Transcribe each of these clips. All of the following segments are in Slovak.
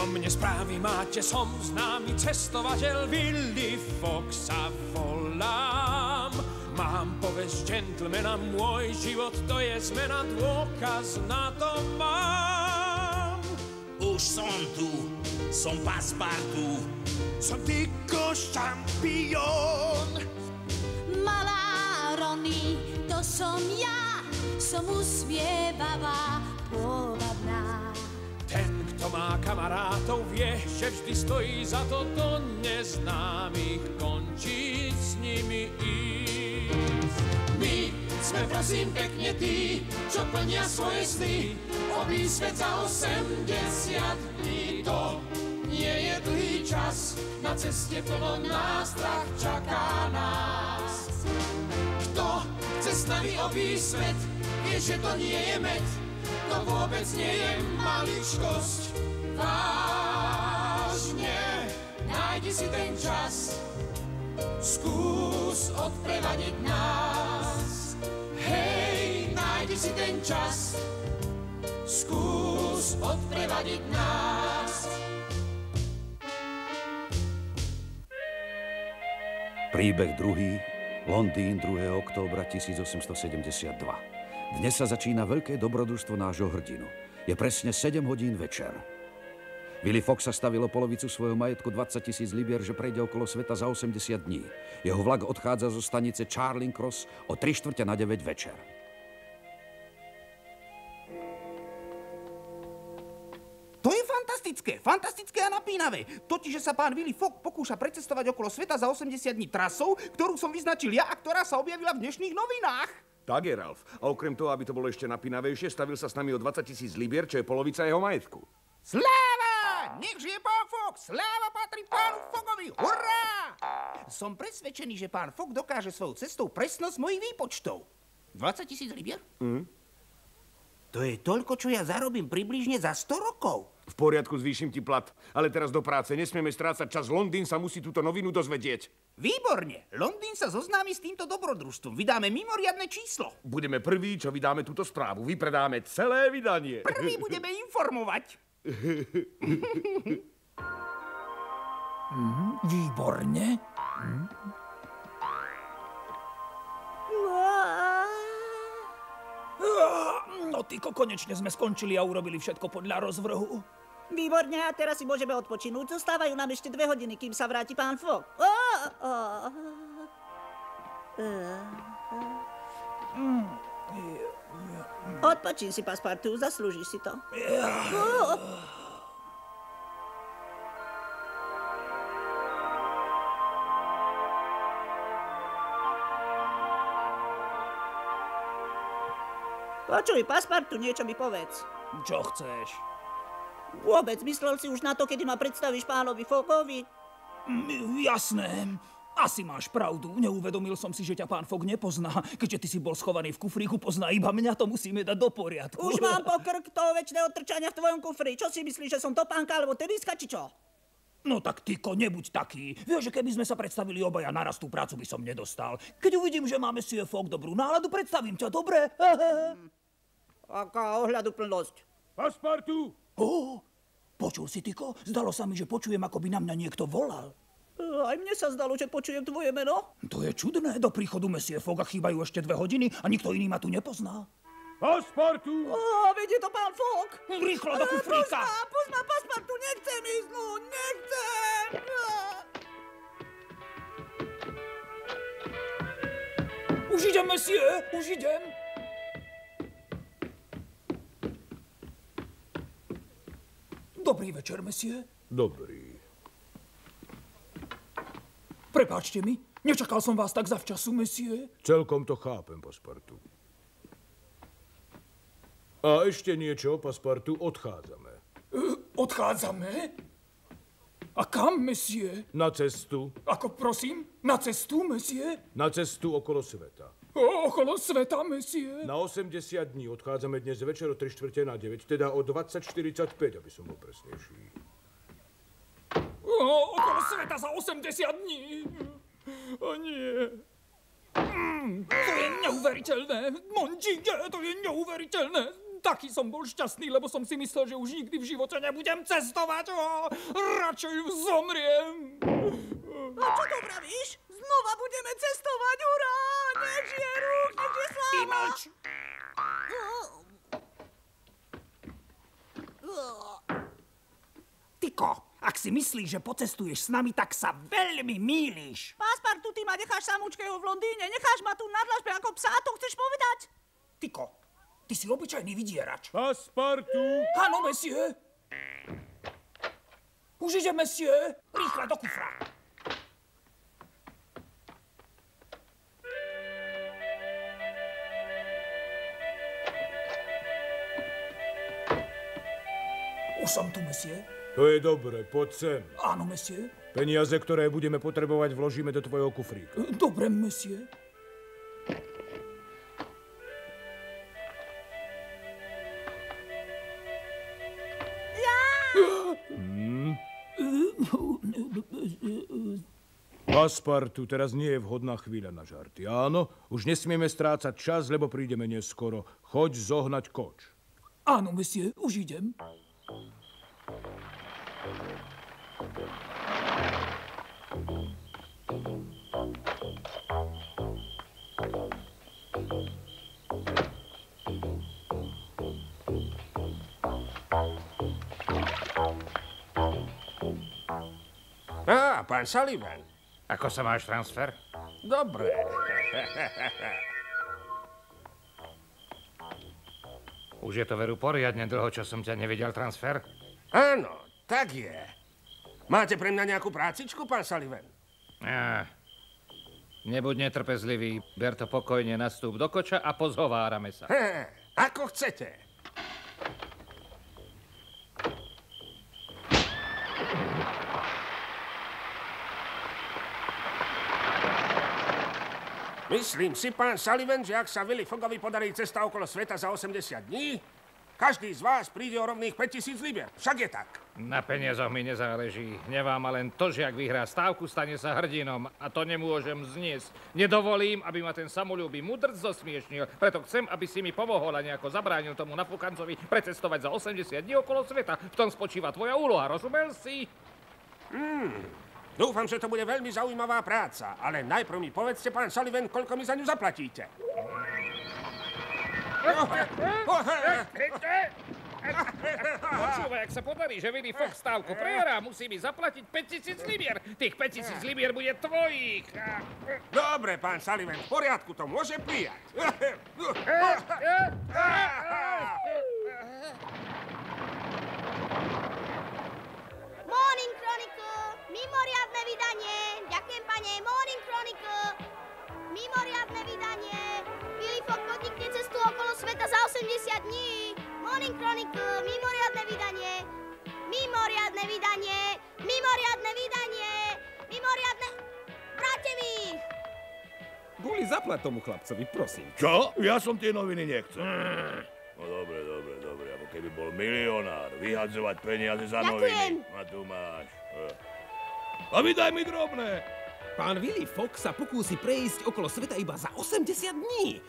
mne správy máte, som známy cestovateľ, Willy Fox sa volám. Mám povesť gentlemana, môj život to je zmena, dôkaz na to mám. Už som tu, som Passepartout. Som Tyko šampión. Malá Rony, to som ja, som usmievavá, povabná. Ten, kto má kamarátov, vie, že vždy stojí za to do neznámych končiť s nimi ísť. My sme prosím pekne tí, čo plnia svoje sny, obísť svet za 80 dní. To nie je dlhý čas, na ceste plno nástrah čaká nás. Kto chce s nami obísť svet, vie, že to nie je med, to vôbec nie je maličkosť. Vážne, nájdi si ten čas, skús odprevadiť nás. Hej, nájdi si ten čas, skús odprevadiť nás. Príbeh druhý, Londýn, 2. októbra 1872. Dnes sa začína veľké dobrodružstvo nášho hrdinu. Je presne 7 hodín večer. Willy Fox sa stavil o polovicu svojho majetku 20 000 libier, že prejde okolo sveta za 80 dní. Jeho vlak odchádza zo stanice Charing Cross o 8:45 večer. To je fantastické a napínavé. Totiž, že sa pán Willy Fox pokúša precestovať okolo sveta za 80 dní trasou, ktorú som vyznačil ja a ktorá sa objavila v dnešných novinách. Tak je, Ralf. A okrem toho, aby to bolo ešte napínavejšie, stavil sa s nami o 20 000 libier, čo je polovica jeho majetku. Sláva! Nech žije pán Fox! Sláva patrí pánu Fogovi! Hurrá! Som presvedčený, že pán Fox dokáže svojou cestou presnosť mojich výpočtov. 20 000 libier? To je toľko, čo ja zarobím približne za 100 rokov. V poriadku, zvýšim ti plat. Ale teraz do práce. Nesmieme strácať čas. Londýn sa musí túto novinu dozvedieť. Výborne. Londýn sa zoznámi s týmto dobrodružstvom. Vydáme mimoriadne číslo. Budeme prví, čo vydáme túto správu. Vypredáme celé vydanie. Prvý budeme informovať. Výborne. No tyko, konečne sme skončili a urobili všetko podľa rozvrhu. Výborne, a teraz si môžeme odpočinúť. Zostávajú nám ešte 2 hodiny, kým sa vráti pán Fox. Odpočín si, Passepartout, zaslúžiš si to. Počuj, Passepartout, niečo mi povedz. Čo chceš? Vôbec, myslel si už na to, kedy ma predstavíš pánovi Fogovi? Jasné. Asi máš pravdu. Neuvedomil som si, že ťa pán Fogg nepozná. Keďže ty si bol schovaný v kufríku, pozná iba mňa, to musíme dať do poriadku. Už mám pokrk toho večného trčania v tvojom kufri. Čo si myslíš, že som topánka alebo teniska, či čo? No tak tyko, nebuď taký. Vieš, že keby sme sa predstavili obaja naraz, tú prácu by som nedostal. Keď uvidím, že máme Monsieur Fogg dobrú náladu, predstavím ťa, dobre? Aká ohľaduplnosť. Passepartout! Počul si, tyko? Zdalo sa mi, že počujem, ako by na mňa niekto volal. Aj mne sa zdalo, že počujem tvoje meno. To je čudné. Do príchodu Monsieur Fogga chýbajú ešte 2 hodiny a nikto iný ma tu nepozná. Passepartout! Veď je to pán Fogg. Rýchlo do kufríka. Pusť ma, Passepartout, nechcem ísť, no, nechcem. Už idem, Monsieur, už idem. Dobrý večer, Monsieur. Dobrý. Prepáčte mi, nečakal som vás tak zavčasu, Monsieur. Celkom to chápem, Passepartout. A ešte niečo, Passepartout, odchádzame. Odchádzame? A kam, Monsieur? Na cestu. Ako prosím? Na cestu, Monsieur? Na cestu okolo sveta. Okolo sveta, Monsieur? Na 80 dní odchádzame dnes večer o 8:45, teda o 20:45, aby som bol presnejší. Okolo sveta za 80 dní. O nie. To je neuveriteľné. Mon Dieu, to je neuveriteľné. Taký som bol šťastný, lebo som si myslel, že už nikdy v živote nebudem cestovať. Radšej zomriem. A čo to pravíš? Znova budeme cestovať, hurá! Nech žije Rúk, nech žije sláva! Ty mlč! Tyko, ak si myslíš, že pocestuješ s nami, tak sa veľmi mýliš. Paspartu, ty ma necháš samúčkeho v Londýne, necháš ma tu na dlažbe ako psa, to chceš povedať? Tyko, ty si obyčajný vydierač. Paspartu! Áno, monsieur. Už ide, monsieur. Rýchle do kufra. Už som tu, monsieur. To je dobre, poď sem. Áno, monsieur. Peniaze, ktoré budeme potrebovať, vložíme do tvojho kufríka. Dobre, monsieur. Paspartu, teraz nie je vhodná chvíľa na žarty. Áno, už nesmieme strácať čas, lebo prídeme neskoro. Choď zohnať koč. Áno, monsieur, už idem. Pán Sullivan. Ako sa máš transfer? Dobre. Už je to veru poriadne dlho, čo som ťa nevidel transfer? Áno, tak je. Máte pre mňa nejakú prácičku, pán Sullivan? Nebuď netrpezlivý, ber to pokojne, nastúp do koča a pozhovárame sa. Ako chcete. Myslím si, pán Sullivan, že ak sa Willy Foggovi podarí cesta okolo sveta za 80 dní, každý z vás príde o rovných 5000 libier. Však je tak. Na peniazoch mi nezáleží. Hnevá ma len to, že ak vyhrá stávku, stane sa hrdinom. A to nemôžem zniesť. Nedovolím, aby ma ten samoľúbý mudrc zosmiešnil. Preto chcem, aby si mi pomohol a nejako zabránil tomu nafukancovi precestovať za 80 dní okolo sveta. V tom spočíva tvoja úloha, rozumel si? Dúfam, že to bude veľmi zaujímavá práca, ale najprv mi povedzte, pán Sullivan, koľko mi za ňu zaplatíte. Počúvaj, ak sa podarí, že Willy Fogg stávku prehrá, musí mi zaplatiť 5000 libier. Tých 5000 libier bude tvojich. Dobre, pán Sullivan, v poriadku, to môže prijať. Morning Chronicle, mimoriadne vydanie. Ďakujem, pane, Morning Chronicle. Mimoriadne vydanie. Willy Fogg podnikne cestu okolo sveta za 80 dní. Morning Chronicle, mimoriadne vydanie. Mimoriadne vydanie. Mimoriadne vydanie. Mimoriadne... Vráte mi ich. Guli, zaplať tomu chlapcovi, prosím. Čo? Ja som tie noviny nechcel. No dobre, ako keby bol milionár, vyhadzovať peniaze za noviny. A tu máš. A vydaj mi drobné. Pán Willy Fogg sa pokúsi prejsť okolo sveta iba za 80 dní.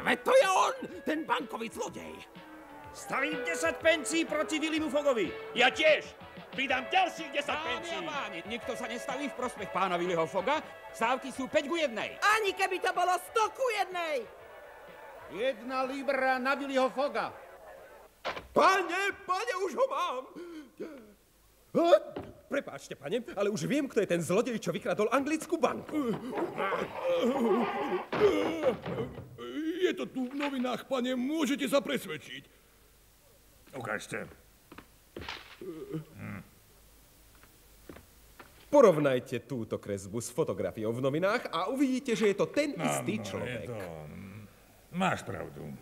Veď to je on, ten bankový zlodej. Stavím 10 pencí proti Willymu Foggovi. Ja tiež. Pridám ďalších 10 pencí. Páni, nikto sa nestaví v prospech pána Willyho Fogga. Stávky sú 5:1. Ani keby to bolo 100:1. 1 libra na Willyho Fogga. Pane, už ho mám. Prepáčte, pane, ale už viem, kto je ten zlodej, čo vykradol anglickú banku. Je to tu v novinách, pane, môžete sa presvedčiť. Ukážte. Porovnajte túto kresbu s fotografiou v novinách a uvidíte, že je to ten istý človek. Máš pravdu.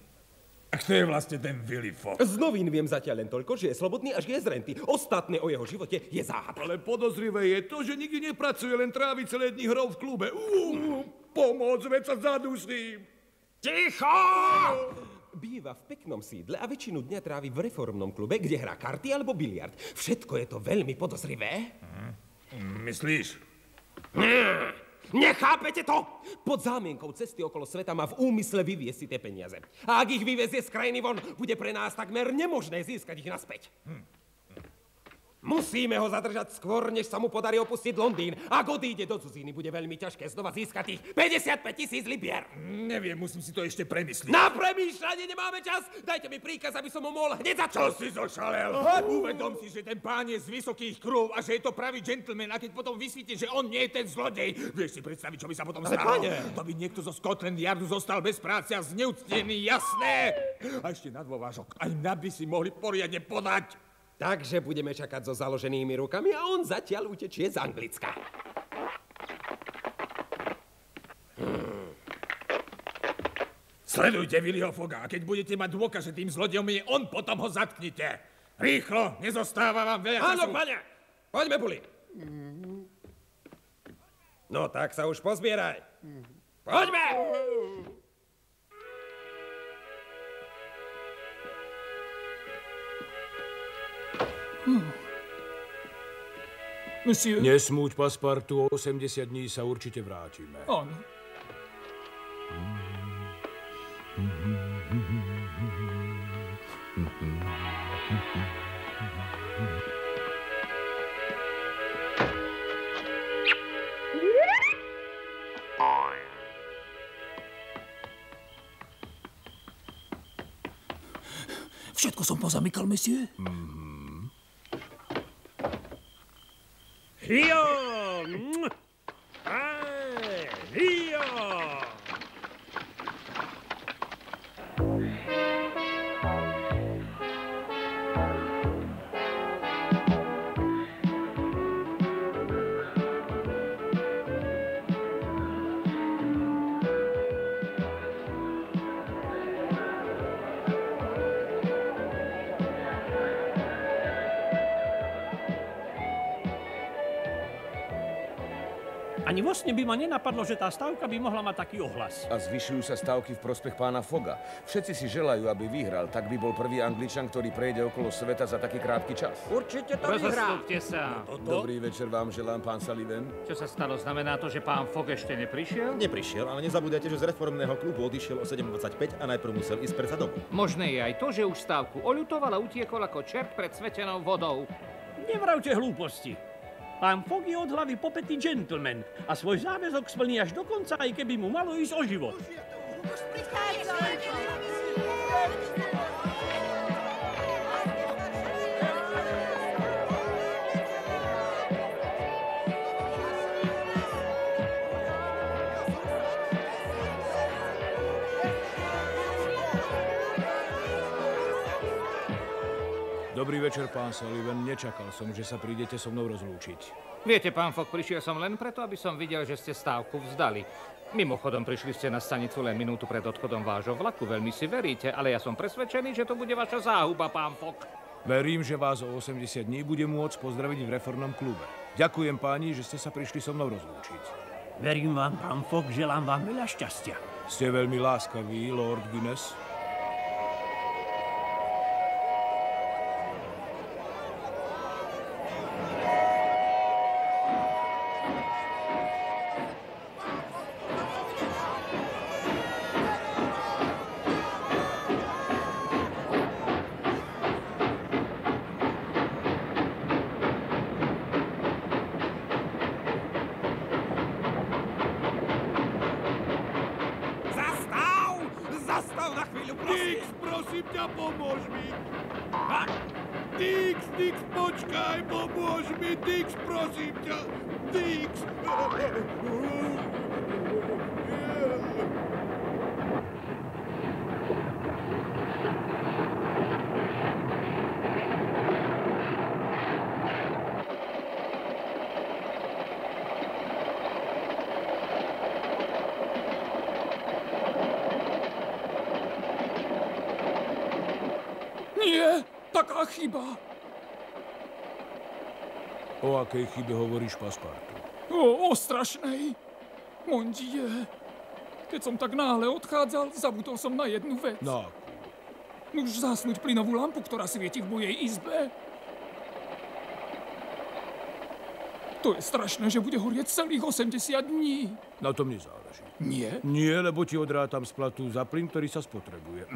A kto je vlastne ten Willy Fogg? Z novín viem zatiaľ len toľko, že je slobodný a žije z renty. Ostatné o jeho živote je záhada. Ale podozrivé je to, že nikdy nepracuje, len trávi celé dni hrou v klube. Pomoc, veď sa zadusím. Ticho! Býva v peknom sídle a väčšinu dňa trávi v reformnom klube, kde hrá karty alebo biliard. Všetko je to veľmi podozrivé. Myslíš? Nechápete to? Pod zámienkou cesty okolo sveta má v úmysle vyviesť si tie peniaze. A ak ich vyvezie z krajiny von, bude pre nás takmer nemožné získať ich naspäť. Musíme ho zadržať skôr, než sa mu podarí opustiť Londýn. Ak odíde do cudziny, bude veľmi ťažké znova získať tých 55 000 libier. Neviem, musím si to ešte premyslieť. Na premýšľanie nemáme čas! Dajte mi príkaz, aby som ho mohol hneď začať. Čo si zošalel? Uvedom si, že ten pán je z vysokých krúv a že je to pravý gentleman. A keď potom vysvíti, že on nie je ten zlodej, vieš si predstaviť, čo by sa potom stalo? To by niekto zo Scotland Yardu zostal bez práce a zneúctený, jasné? A ešte na dôvážok, aj na by si mohli poriadne podať. Takže budeme čakať so založenými rukami a on zatiaľ utečie z Anglicka. Sledujte Willyho Fogga a keď budete mať dôkaz, že tým zlodejom je on, potom ho zatknite. Rýchlo, nezostáva vám veľa času. Áno, pane, poďme, Bully. No tak sa už pozbieraj. Poďme! Monsieur. Nesmúť, Passepartout, o 80 dní sa určite vrátime. Áno. Všetko som pozamykal, monsieur. Rio! Rio! Ani vo sne by ma nenapadlo, že tá stávka by mohla mať taký ohlas. A zvyšujú sa stávky v prospech pána Fogga. Všetci si želajú, aby vyhral, tak by bol prvý Angličan, ktorý prejde okolo sveta za taký krátky čas. Určite to vyhrá. Rozostupte sa. Dobrý večer vám želám, pán Sullivan. Čo sa stalo? Znamená to, že pán Fogg ešte neprišiel? Neprišiel, ale nezabúdajte, že z reformného klubu odišiel o 7:25 a najprv musel ísť predsa domov. Možné je aj to, že už stávku oľutoval a utiekol ako čert pred svetenou vodou. Nevravte hlúposti. Pán Fogg je od hlavy popetý gentleman a svoj záväzok splní až do konca, aj keby mu malo ísť o život. Dobrý večer, pán Sullivan. Nečakal som, že sa prídete so mnou rozlúčiť. Viete, pán Fogg, prišiel som len preto, aby som videl, že ste stávku vzdali. Mimochodom, prišli ste na stanicu len minútu pred odchodom vášho vlaku. Veľmi si veríte, ale ja som presvedčený, že to bude vaša záhuba, pán Fogg. Verím, že vás o 80 dní budem môcť pozdraviť v reformnom klube. Ďakujem, páni, že ste sa prišli so mnou rozlúčiť. Verím vám, pán Fogg, želám vám veľa šťastia. Ste veľmi láskaví, Lord Guinness. Dix, počkaj, pomôž mi, Dix, prosím ťa, Dix. Nie, taká chyba. O akej chybe hovoríš, Passepartout? O strašnej. Mon Dieu. Keď som tak náhle odchádzal, zabudol som na jednu vec. No. Už zásnuť plynovú lampu, ktorá svieti v mojej izbe. To je strašné, že bude horieť celých 80 dní. Na tom nezáleží. Nie? Nie, lebo ti odrátam z platu za plyn, ktorý sa spotrebuje.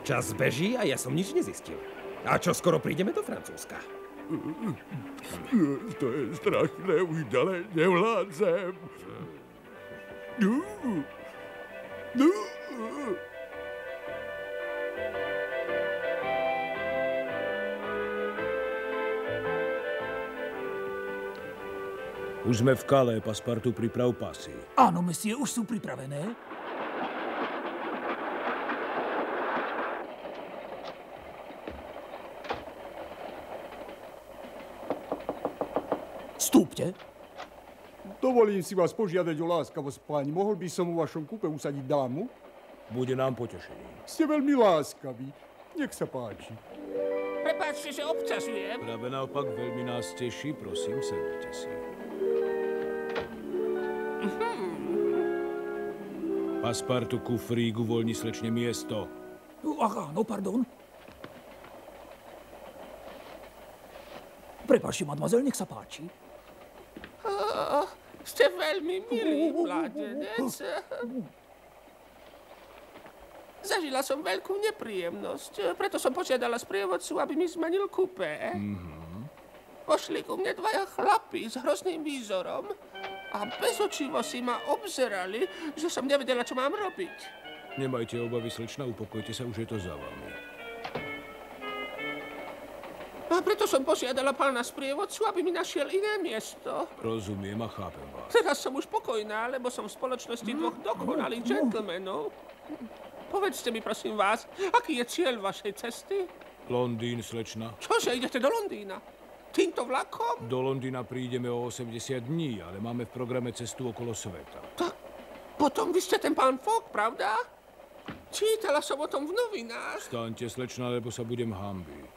Čas beží a ja som nič nezistil. A čo skoro prídeme do Francúzska? To je strašné, už ďalej nevládzem. Už sme v Calais, Passepartout, priprav pasy. Áno, mesie, už sú pripravené. Vstúpte. Dovolím si vás požiadať o láskavosť, páni. Mohol by som u vašom kúpe usadiť dámu? Bude nám potešením. Ste veľmi láskaví. Nech sa páči. Prepáčte, že občasujem. Práve naopak, veľmi nás teší. Prosím, sednite si. Passepartout, kufrík, uvoľni slečne miesto. Aha, no pardon. Prepáčte, mademoiselle, nech sa páči. Ste veľmi milý, mládenec. Zažila som veľkú nepríjemnosť, preto som požiadala sprievodcu, aby mi zmenil kupé. Pošli ku mne dvaja chlapi s hrozným výzorom a bezočivo si ma obzerali, že som nevedela, čo mám robiť. Nemajte obavy, slečna, upokojte sa, už je to za vami. A preto som požiadala pána sprievodcu, aby mi našiel iné miesto. Rozumiem a chápem vás. Teraz som už spokojná, lebo som v spoločnosti dvoch dokonalých gentlemanov. Povedzte mi, prosím vás, aký je cieľ vašej cesty? Londýn, slečna. Čože, idete do Londýna? Týmto vlakom? Do Londýna prídeme o 80 dní, ale máme v programe cestu okolo sveta. Tak potom vy ste ten pán Fogg, pravda? Čítala som o tom v novinách. Staňte, slečna, lebo sa budem hanbiť.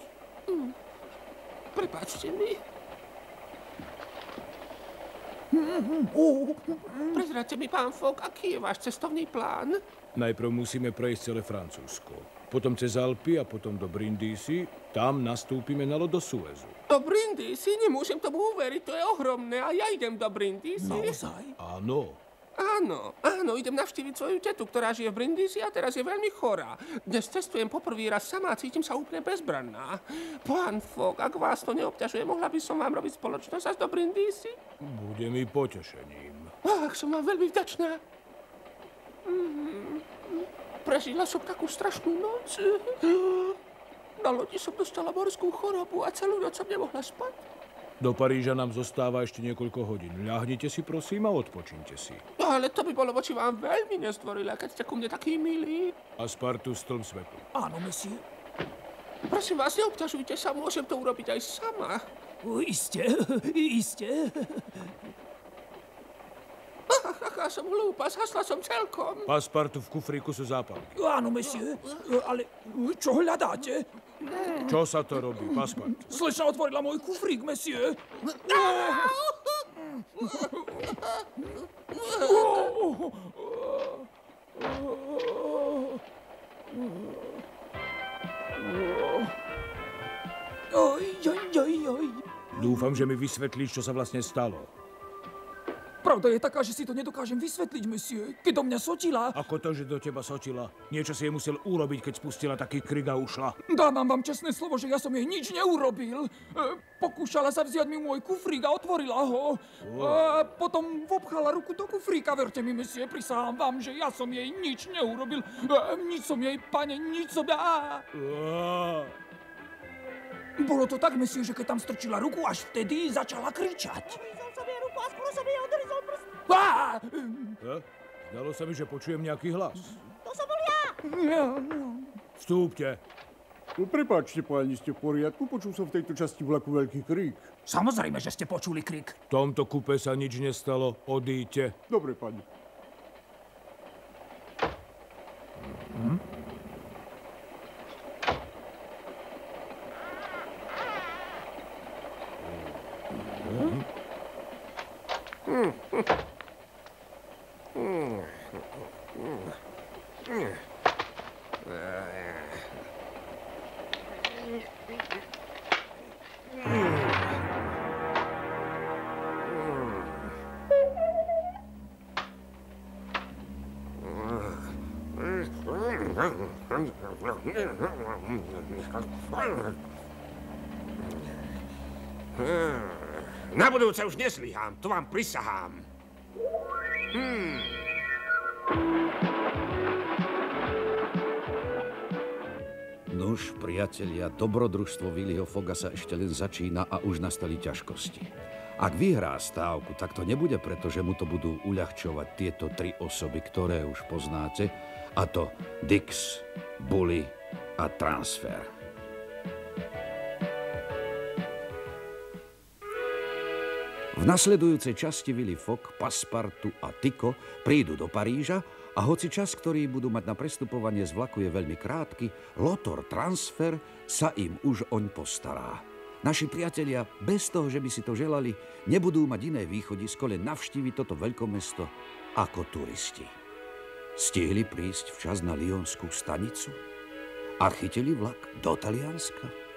Prepáčte mi. Prezrate mi, pán Fogg, aký je váš cestovný plán? Najprv musíme prejsť celé Francúzsko. Potom cez Alpy a potom do Brindisi. Tam nastúpime na loď do Suezu. Do Brindisi? Nemôžem tomu uveriť, to je ohromné. A ja idem do Brindisi. Naozaj? Áno. Áno, idem navštíviť svoju tetu, ktorá žije v Brindisi a teraz je veľmi chorá. Dnes cestujem poprvý raz sama a cítim sa úplne bezbranná. Pán Fogg, ak vás to neobťažuje, mohla by som vám robiť spoločnosť až do Brindisi? Bude mi potešením. Ach, som vám veľmi vďačná. Prežila som takú strašnú noc. Na lodi som dostala morskú chorobu a celú noc som nemohla spať. Do Paríža nám zostáva ešte niekoľko hodín. Ľahnite si, prosím, a odpočíňte si. Ale to by bolo voči vám veľmi nezdvorilé, keď ste ku mne taký milí. Passepartout, stĺp svetu. Áno, mesie. Prosím vás, neobťažujte sa, môžem to urobiť aj sama. Iste. Aká som hlúpa, zhasla som celkom. Passepartout, v kufríku sú zápalky. Áno, mesie, ale čo hľadáte? Čo sa to robí, Passepartout? Slečna otvorila môj kufrík, mesie. Dúfam, že mi vysvetlíš, čo sa vlastne stalo. Pravda je taká, že si to nedokážem vysvetliť, mesie. Keď do mňa sotila... Ako to, že do teba sotila? Niečo si jej musel urobiť, keď spustila taký krik a ušla. Dávam vám čestné slovo, že ja som jej nič neurobil. Pokúšala sa vziať mi môj kufrík a otvorila ho. Potom vopchala ruku do kufríka. Verte mi, mesie, prisahám vám, že ja som jej nič neurobil. Nič som jej, pane, nič som... Bolo to tak, mesie, že keď tam strčila ruku, až vtedy začala kričať. Zdalo sa mi, že počujem nejaký hlas. To som bol ja! Vstúpte. Prepáčte, páni, ste v poriadku? Počul som v tejto časti vlaku veľký krík. Samozrejme, že ste počuli krik. V tomto kupe sa nič nestalo. Odíďte. Dobre, pani. Na budúce už neslíham, to vám prisahám. Nuž, priatelia, dobrodružstvo Willyho Fogga sa ešte len začína a už nastali ťažkosti. Ak vyhrá stávku, tak to nebude preto, že mu to budú uľahčovať tieto tri osoby, ktoré už poznáte, a to Dix, Bully a Transfer. V nasledujúcej časti Willy Fogg, Passepartout a Tycho prídu do Paríža a hoci čas, ktorý budú mať na prestupovanie z vlaku je veľmi krátky, Lothar Transfer sa im už oň postará. Naši priatelia, bez toho, že by si to želali, nebudú mať iné východisko, len navštíviť toto veľkomesto ako turisti. Stihli prísť včas na lyonskú stanicu a chytili vlak do Talianska.